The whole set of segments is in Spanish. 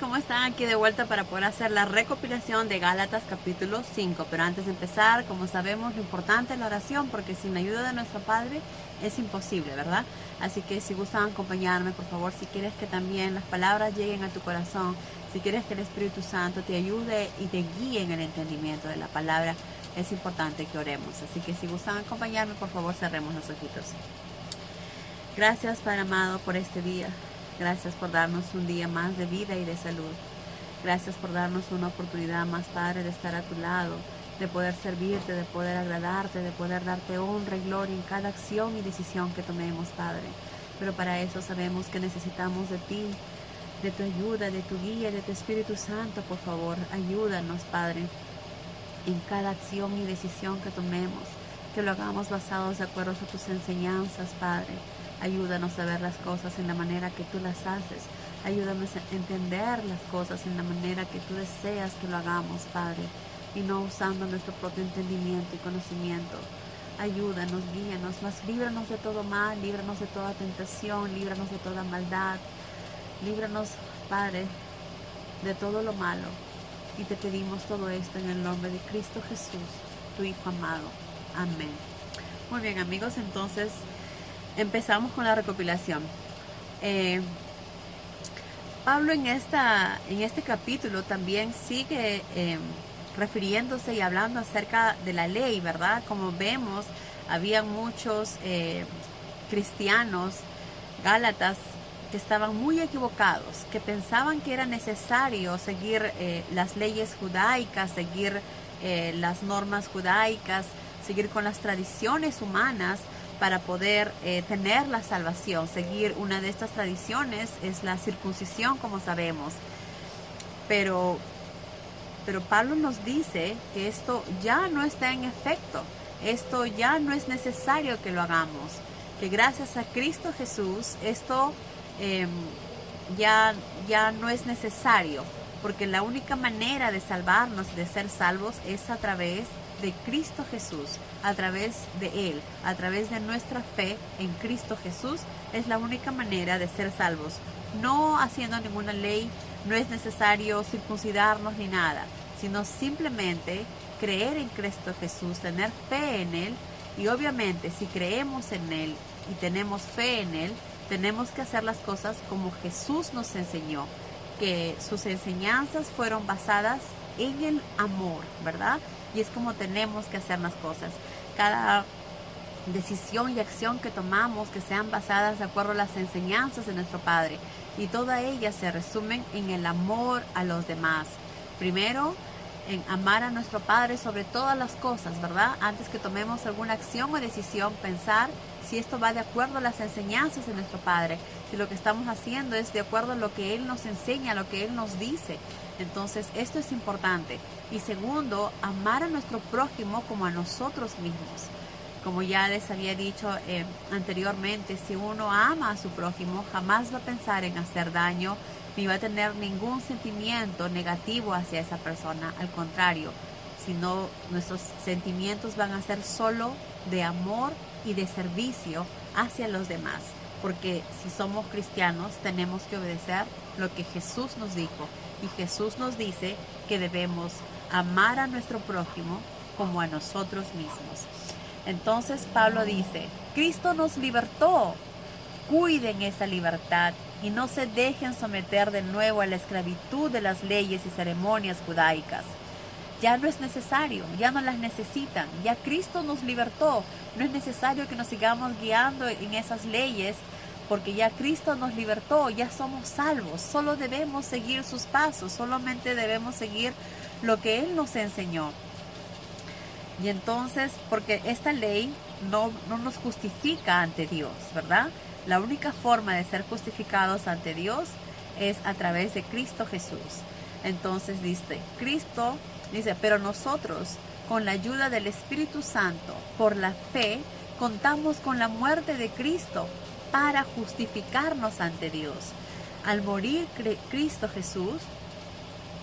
¿Cómo están? Aquí de vuelta para poder hacer la recopilación de Gálatas capítulo 5. Pero antes de empezar, como sabemos, lo importante es la oración, porque sin la ayuda de nuestro Padre es imposible, ¿verdad? Así que si gustan acompañarme, por favor, si quieres que también las palabras lleguen a tu corazón, si quieres que el Espíritu Santo te ayude y te guíe en el entendimiento de la palabra, es importante que oremos. Así que si gustan acompañarme, por favor, cerremos los ojitos. Gracias, Padre amado, por este día. Gracias por darnos un día más de vida y de salud. Gracias por darnos una oportunidad más, Padre, de estar a tu lado, de poder servirte, de poder agradarte, de poder darte honra y gloria en cada acción y decisión que tomemos, Padre. Pero para eso sabemos que necesitamos de ti, de tu ayuda, de tu guía, de tu Espíritu Santo. Por favor, ayúdanos, Padre, en cada acción y decisión que tomemos, que lo hagamos basados de acuerdo a tus enseñanzas, Padre. Ayúdanos a ver las cosas en la manera que tú las haces. Ayúdanos a entender las cosas en la manera que tú deseas que lo hagamos, Padre, y no usando nuestro propio entendimiento y conocimiento. Ayúdanos, guíanos, mas líbranos de todo mal, líbranos de toda tentación, líbranos de toda maldad. Líbranos, Padre, de todo lo malo. Y te pedimos todo esto en el nombre de Cristo Jesús, tu Hijo amado. Amén. Muy bien, amigos, entonces empezamos con la recopilación. Pablo en este capítulo también sigue refiriéndose y hablando acerca de la ley, ¿verdad? Como vemos, había muchos cristianos gálatas que estaban muy equivocados, que pensaban que era necesario seguir las leyes judaicas, seguir las normas judaicas, seguir con las tradiciones humanas para poder tener la salvación. Seguir una de estas tradiciones es la circuncisión, como sabemos. Pero Pablo nos dice que esto ya no está en efecto. Esto ya no es necesario que lo hagamos. Que gracias a Cristo Jesús esto ya no es necesario. Porque la única manera de salvarnos y de ser salvos es a través de Cristo Jesús, a través de Él, a través de nuestra fe en Cristo Jesús. Es la única manera de ser salvos. No haciendo ninguna ley, no es necesario circuncidarnos ni nada, sino simplemente creer en Cristo Jesús, tener fe en Él. Y obviamente si creemos en Él y tenemos fe en Él, tenemos que hacer las cosas como Jesús nos enseñó, que sus enseñanzas fueron basadas en el amor, ¿verdad? Y es como tenemos que hacer las cosas. Cada decisión y acción que tomamos, que sean basadas de acuerdo a las enseñanzas de nuestro Padre. Y todas ellas se resumen en el amor a los demás. Primero, en amar a nuestro Padre sobre todas las cosas, ¿verdad? Antes que tomemos alguna acción o decisión, pensar si esto va de acuerdo a las enseñanzas de nuestro Padre, si lo que estamos haciendo es de acuerdo a lo que Él nos enseña, a lo que Él nos dice. Entonces, esto es importante. Y segundo, amar a nuestro prójimo como a nosotros mismos. Como ya les había dicho anteriormente, si uno ama a su prójimo, jamás va a pensar en hacer daño, ni va a tener ningún sentimiento negativo hacia esa persona. Al contrario, sino nuestros sentimientos van a ser solo de amor y de servicio hacia los demás. Porque si somos cristianos, tenemos que obedecer lo que Jesús nos dijo. Y Jesús nos dice que debemos amar a nuestro prójimo como a nosotros mismos. Entonces Pablo dice, Cristo nos libertó. Cuiden esa libertad y no se dejen someter de nuevo a la esclavitud de las leyes y ceremonias judaicas. Ya no es necesario, ya no las necesitan, ya Cristo nos libertó. No es necesario que nos sigamos guiando en esas leyes, porque ya Cristo nos libertó, ya somos salvos. Solo debemos seguir sus pasos, solamente debemos seguir lo que Él nos enseñó. Y entonces, porque esta ley no nos justifica ante Dios, ¿verdad? La única forma de ser justificados ante Dios es a través de Cristo Jesús. Entonces dice, pero nosotros, con la ayuda del Espíritu Santo, por la fe, contamos con la muerte de Cristo para justificarnos ante Dios. Al morir Cristo Jesús,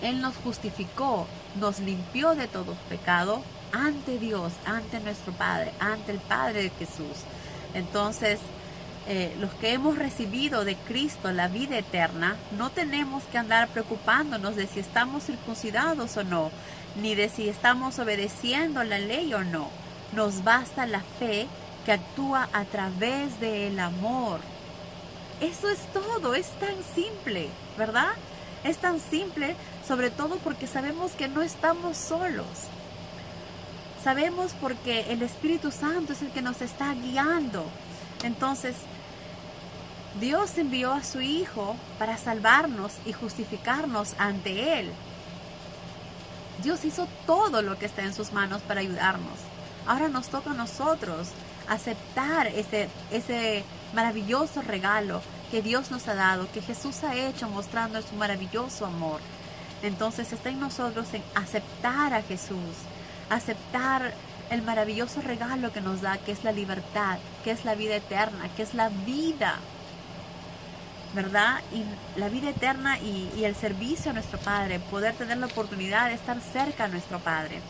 Él nos justificó, nos limpió de todo pecado ante Dios, ante nuestro Padre, ante el Padre de Jesús. Entonces, los que hemos recibido de Cristo la vida eterna, no tenemos que andar preocupándonos de si estamos circuncidados o no, ni de si estamos obedeciendo la ley o no. Nos basta la fe que actúa a través del amor. Eso es todo, es tan simple, ¿verdad? Es tan simple, sobre todo porque sabemos que no estamos solos. Sabemos porque el Espíritu Santo es el que nos está guiando. Entonces, Dios envió a su Hijo para salvarnos y justificarnos ante Él. Dios hizo todo lo que está en sus manos para ayudarnos. Ahora nos toca a nosotros aceptar ese maravilloso regalo que Dios nos ha dado, que Jesús ha hecho mostrando su maravilloso amor. Entonces está en nosotros en aceptar a Jesús, aceptar el maravilloso regalo que nos da, que es la libertad, que es la vida eterna, que es la vida, ¿verdad? Y la vida eterna y el servicio a nuestro Padre, poder tener la oportunidad de estar cerca a nuestro Padre.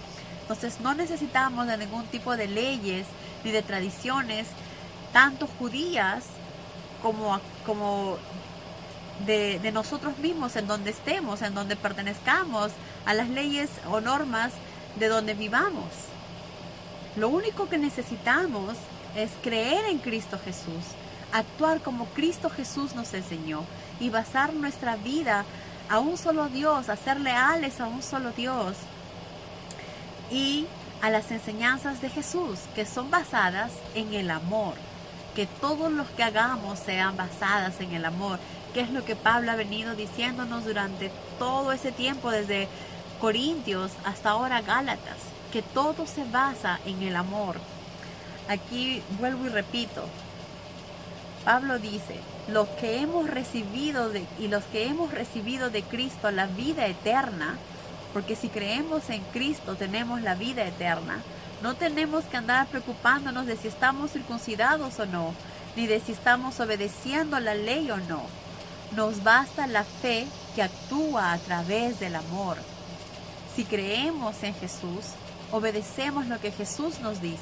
Entonces no necesitamos de ningún tipo de leyes ni de tradiciones, tanto judías como de nosotros mismos, en donde estemos, en donde pertenezcamos a las leyes o normas de donde vivamos. Lo único que necesitamos es creer en Cristo Jesús, actuar como Cristo Jesús nos enseñó y basar nuestra vida a un solo Dios, a ser leales a un solo Dios y a las enseñanzas de Jesús, que son basadas en el amor. Que todos los que hagamos sean basadas en el amor, que es lo que Pablo ha venido diciéndonos durante todo ese tiempo, desde Corintios hasta ahora Gálatas, que todo se basa en el amor. Aquí vuelvo y repito, Pablo dice, los que hemos recibido de Cristo la vida eterna, porque si creemos en Cristo tenemos la vida eterna. No tenemos que andar preocupándonos de si estamos circuncidados o no, ni de si estamos obedeciendo la ley o no. Nos basta la fe que actúa a través del amor. Si creemos en Jesús, obedecemos lo que Jesús nos dice,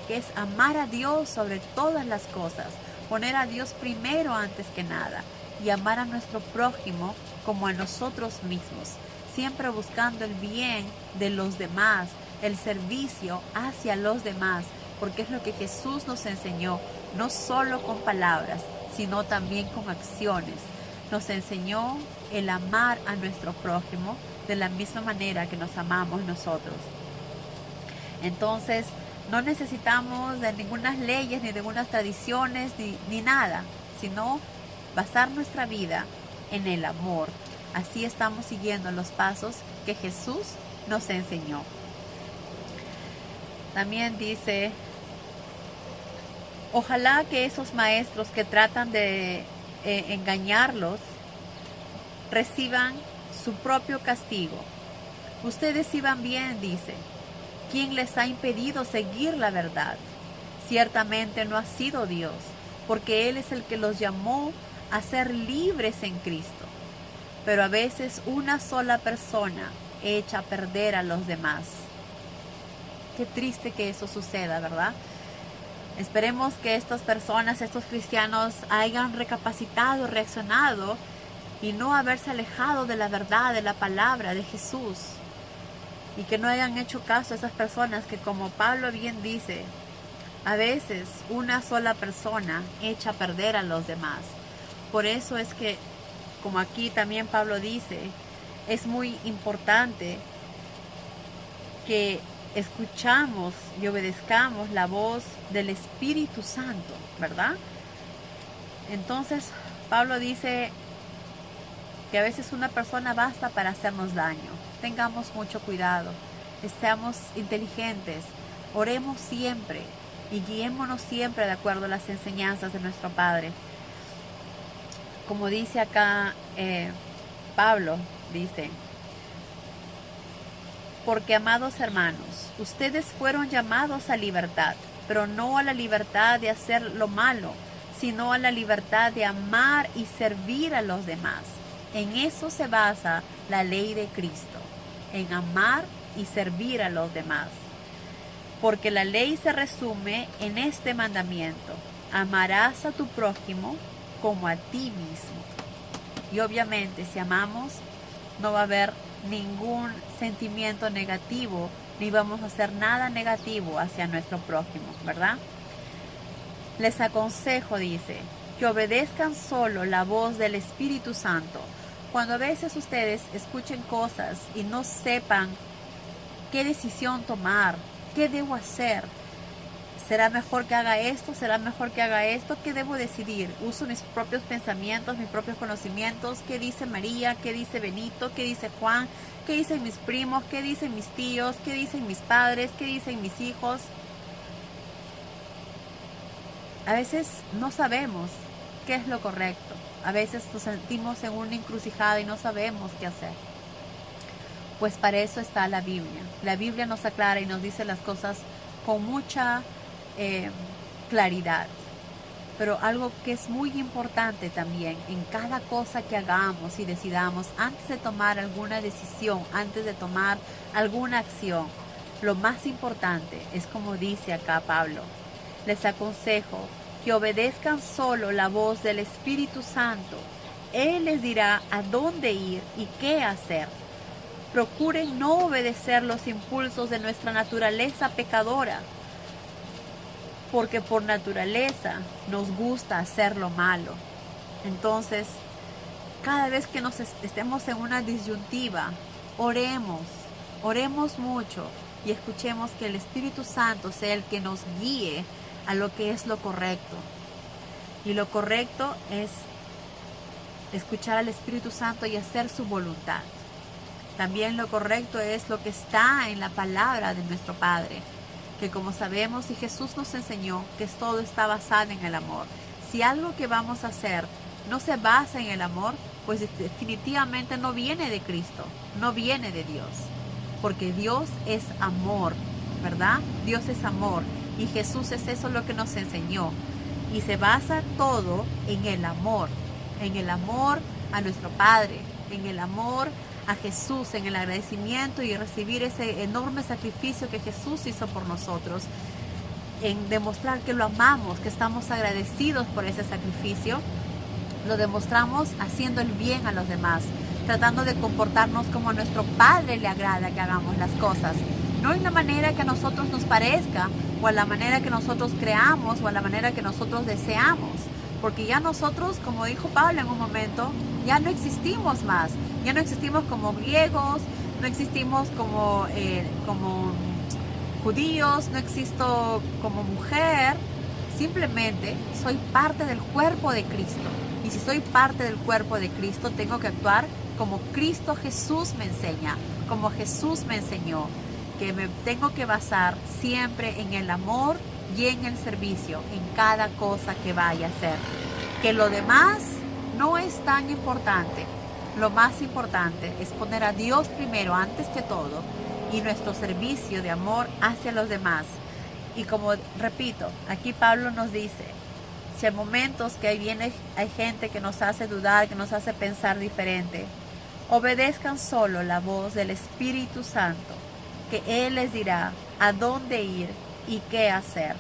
que es amar a Dios sobre todas las cosas, poner a Dios primero antes que nada, y amar a nuestro prójimo como a nosotros mismos, siempre buscando el bien de los demás, el servicio hacia los demás, porque es lo que Jesús nos enseñó, no solo con palabras, sino también con acciones. Nos enseñó el amar a nuestro prójimo de la misma manera que nos amamos nosotros. Entonces, no necesitamos de ninguna leyes, ni de ninguna tradiciones, ni nada, sino basar nuestra vida en el amor. Así estamos siguiendo los pasos que Jesús nos enseñó. También dice, ojalá que esos maestros que tratan de engañarlos reciban su propio castigo. Ustedes iban bien, dice. ¿Quién les ha impedido seguir la verdad? Ciertamente no ha sido Dios, porque Él es el que los llamó a ser libres en Cristo. Pero a veces una sola persona echa a perder a los demás. Qué triste que eso suceda, ¿verdad? Esperemos que estas personas, estos cristianos, hayan recapacitado, reaccionado y no haberse alejado de la verdad, de la palabra de Jesús. Y que no hayan hecho caso a esas personas que, como Pablo bien dice, a veces una sola persona echa a perder a los demás. Por eso es que, como aquí también Pablo dice, es muy importante que escuchamos y obedezcamos la voz del Espíritu Santo, ¿verdad? Entonces, Pablo dice que a veces una persona basta para hacernos daño. Tengamos mucho cuidado, seamos inteligentes, oremos siempre y guiémonos siempre de acuerdo a las enseñanzas de nuestro Padre. Como dice acá Pablo, dice, porque amados hermanos, ustedes fueron llamados a libertad, pero no a la libertad de hacer lo malo, sino a la libertad de amar y servir a los demás. En eso se basa la ley de Cristo, en amar y servir a los demás. Porque la ley se resume en este mandamiento: amarás a tu prójimo como a ti mismo. Y obviamente si amamos, no va a haber ningún sentimiento negativo, ni vamos a hacer nada negativo hacia nuestro prójimo, ¿verdad? Les aconsejo, dice, que obedezcan solo la voz del Espíritu Santo. Cuando a veces ustedes escuchen cosas y no sepan qué decisión tomar, qué debo hacer, ¿será mejor que haga esto? ¿Será mejor que haga esto? ¿Qué debo decidir? Uso mis propios pensamientos, mis propios conocimientos. ¿Qué dice María? ¿Qué dice Benito? ¿Qué dice Juan? ¿Qué dicen mis primos? ¿Qué dicen mis tíos? ¿Qué dicen mis padres? ¿Qué dicen mis hijos? A veces no sabemos qué es lo correcto. A veces nos sentimos en una encrucijada y no sabemos qué hacer. Pues para eso está la Biblia. La Biblia nos aclara y nos dice las cosas con mucha claridad. Pero algo que es muy importante también en cada cosa que hagamos y decidamos, antes de tomar alguna decisión, antes de tomar alguna acción, lo más importante es como dice acá Pablo. Les aconsejo que obedezcan solo la voz del Espíritu Santo. Él les dirá a dónde ir y qué hacer. Procuren no obedecer los impulsos de nuestra naturaleza pecadora, porque por naturaleza nos gusta hacer lo malo. Entonces, cada vez que nos estemos en una disyuntiva, oremos mucho y escuchemos que el Espíritu Santo sea el que nos guíe a lo que es lo correcto. Y lo correcto es escuchar al Espíritu Santo y hacer su voluntad. También lo correcto es lo que está en la palabra de nuestro Padre, que como sabemos y Jesús nos enseñó que todo está basado en el amor. Si algo que vamos a hacer no se basa en el amor, pues definitivamente no viene de Cristo, no viene de Dios, porque Dios es amor, ¿verdad? Dios es amor y Jesús es eso lo que nos enseñó, y se basa todo en el amor a nuestro Padre, en el amor a Jesús, en el agradecimiento y recibir ese enorme sacrificio que Jesús hizo por nosotros, en demostrar que lo amamos, que estamos agradecidos por ese sacrificio. Lo demostramos haciendo el bien a los demás, tratando de comportarnos como a nuestro Padre le agrada que hagamos las cosas, no en la manera que a nosotros nos parezca, o a la manera que nosotros creamos, o a la manera que nosotros deseamos, porque ya nosotros, como dijo Pablo en un momento, ya no existimos más, ya no existimos como griegos, no existimos como judíos, no existo como mujer, simplemente soy parte del cuerpo de Cristo. Y si soy parte del cuerpo de Cristo, tengo que actuar como Cristo Jesús me enseña, como Jesús me enseñó, que me tengo que basar siempre en el amor y en el servicio, en cada cosa que vaya a hacer. Que lo demás no es tan importante. Lo más importante es poner a Dios primero antes que todo y nuestro servicio de amor hacia los demás. Y como repito, aquí Pablo nos dice, si hay momentos que hay gente que nos hace dudar, que nos hace pensar diferente, obedezcan solo la voz del Espíritu Santo, que Él les dirá a dónde ir y qué hacer.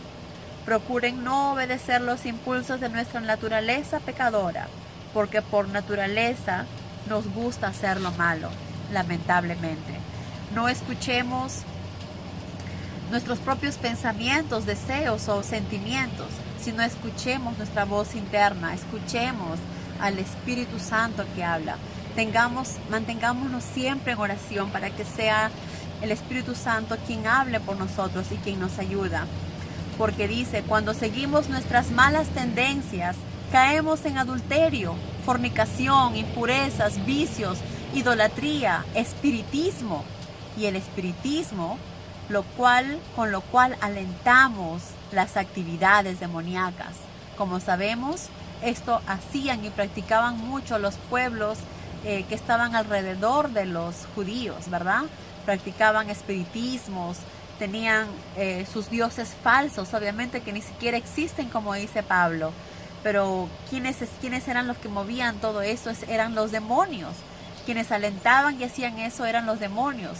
Procuren no obedecer los impulsos de nuestra naturaleza pecadora, porque por naturaleza nos gusta hacer lo malo, lamentablemente. No escuchemos nuestros propios pensamientos, deseos o sentimientos, sino escuchemos nuestra voz interna, escuchemos al Espíritu Santo que habla. Mantengámonos siempre en oración para que sea el Espíritu Santo quien hable por nosotros y quien nos ayuda. Porque dice, cuando seguimos nuestras malas tendencias, caemos en adulterio, fornicación, impurezas, vicios, idolatría, espiritismo. Y el espiritismo, con lo cual alentamos las actividades demoníacas. Como sabemos, esto hacían y practicaban mucho los pueblos que estaban alrededor de los judíos, ¿verdad? Practicaban espiritismos, tenían sus dioses falsos, obviamente que ni siquiera existen, como dice Pablo. Pero ¿quiénes eran los que movían todo eso? Eran los demonios. Quienes alentaban y hacían eso eran los demonios.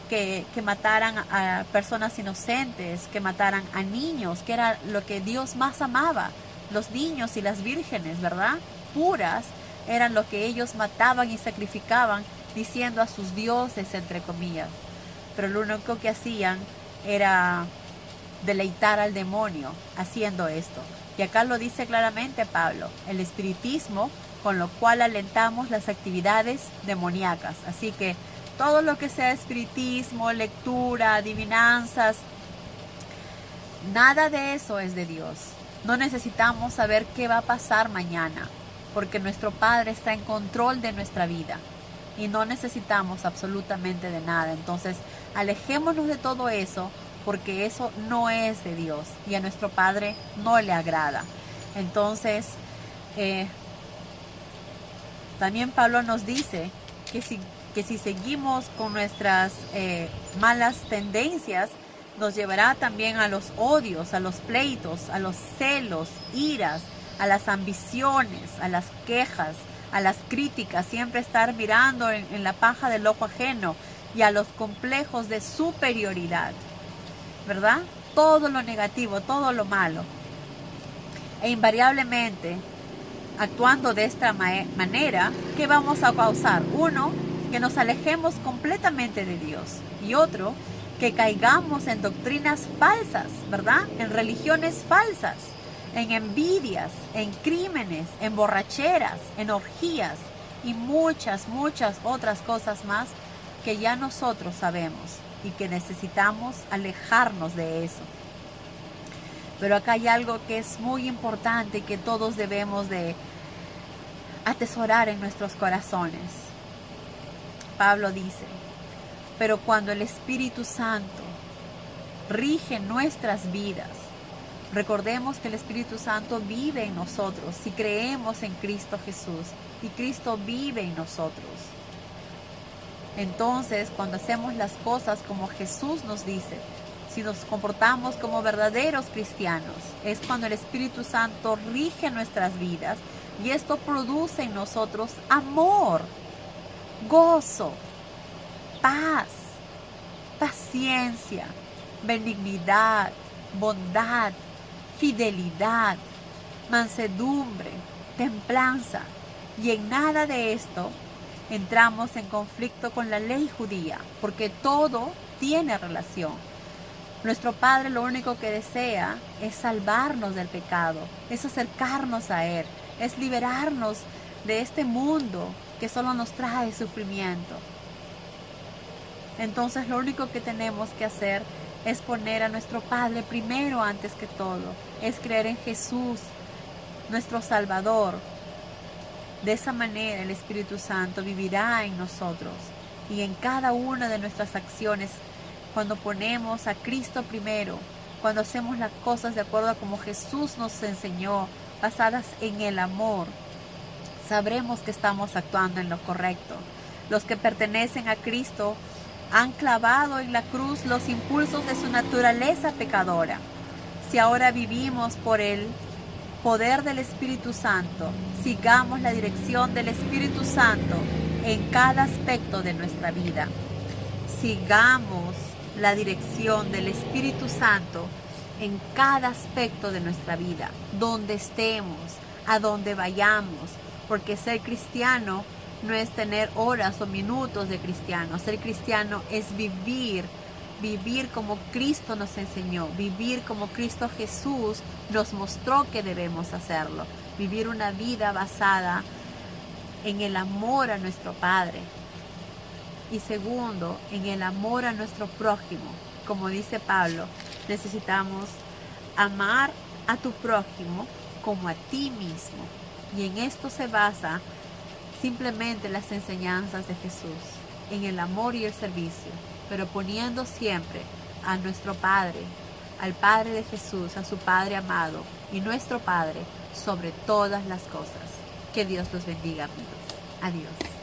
Que mataran a personas inocentes, que mataran a niños, que era lo que Dios más amaba. los niños y las vírgenes, ¿verdad? Puras eran lo que ellos mataban y sacrificaban, diciendo a sus dioses, entre comillas. Pero lo único que hacían era deleitar al demonio haciendo esto. Y acá lo dice claramente Pablo, el espiritismo, con lo cual alentamos las actividades demoníacas. Así que todo lo que sea espiritismo, lectura, adivinanzas, nada de eso es de Dios. No necesitamos saber qué va a pasar mañana, porque nuestro Padre está en control de nuestra vida y no necesitamos absolutamente de nada. Entonces, alejémonos de todo eso, porque eso no es de Dios y a nuestro Padre no le agrada. Entonces, también Pablo nos dice que si seguimos con nuestras malas tendencias, nos llevará también a los odios, a los pleitos, a los celos, iras, a las ambiciones, a las quejas, a las críticas, siempre estar mirando en la paja del ojo ajeno, y a los complejos de superioridad, ¿verdad? Todo lo negativo, todo lo malo. E invariablemente, actuando de esta manera, ¿qué vamos a causar? Uno, que nos alejemos completamente de Dios. Y otro, que caigamos en doctrinas falsas, ¿verdad? En religiones falsas, en envidias, en crímenes, en borracheras, en orgías y muchas otras cosas más que ya nosotros sabemos y que necesitamos alejarnos de eso. Pero acá hay algo que es muy importante, que todos debemos de atesorar en nuestros corazones. Pablo dice: pero cuando el Espíritu Santo rige nuestras vidas, recordemos que el Espíritu Santo vive en nosotros si creemos en Cristo Jesús, y Cristo vive en nosotros. Entonces, cuando hacemos las cosas como Jesús nos dice, si nos comportamos como verdaderos cristianos, es cuando el Espíritu Santo rige nuestras vidas, y esto produce en nosotros amor, gozo, paz, paciencia, benignidad, bondad, fidelidad, mansedumbre, templanza. Y en nada de esto entramos en conflicto con la ley judía, porque todo tiene relación. Nuestro Padre lo único que desea es salvarnos del pecado, es acercarnos a Él, es liberarnos de este mundo que solo nos trae sufrimiento. Entonces lo único que tenemos que hacer es poner a nuestro Padre primero antes que todo, es creer en Jesús, nuestro Salvador. De esa manera el Espíritu Santo vivirá en nosotros, y en cada una de nuestras acciones, cuando ponemos a Cristo primero, cuando hacemos las cosas de acuerdo a como Jesús nos enseñó, basadas en el amor, sabremos que estamos actuando en lo correcto. Los que pertenecen a Cristo han clavado en la cruz los impulsos de su naturaleza pecadora. Si ahora vivimos por el poder del Espíritu Santo, sigamos la dirección del Espíritu Santo en cada aspecto de nuestra vida. Sigamos la dirección del Espíritu Santo en cada aspecto de nuestra vida, donde estemos, a donde vayamos, porque ser cristiano no es tener horas o minutos de cristiano. Ser cristiano es vivir como Cristo nos enseñó, vivir como Cristo Jesús nos mostró que debemos hacerlo, vivir una vida basada en el amor a nuestro Padre, y segundo, en el amor a nuestro prójimo. Como dice Pablo, necesitamos amar a tu prójimo como a ti mismo, y en esto se basa simplemente las enseñanzas de Jesús, en el amor y el servicio, pero poniendo siempre a nuestro Padre, al Padre de Jesús, a su Padre amado y nuestro Padre sobre todas las cosas. Que Dios los bendiga, amigos. Adiós.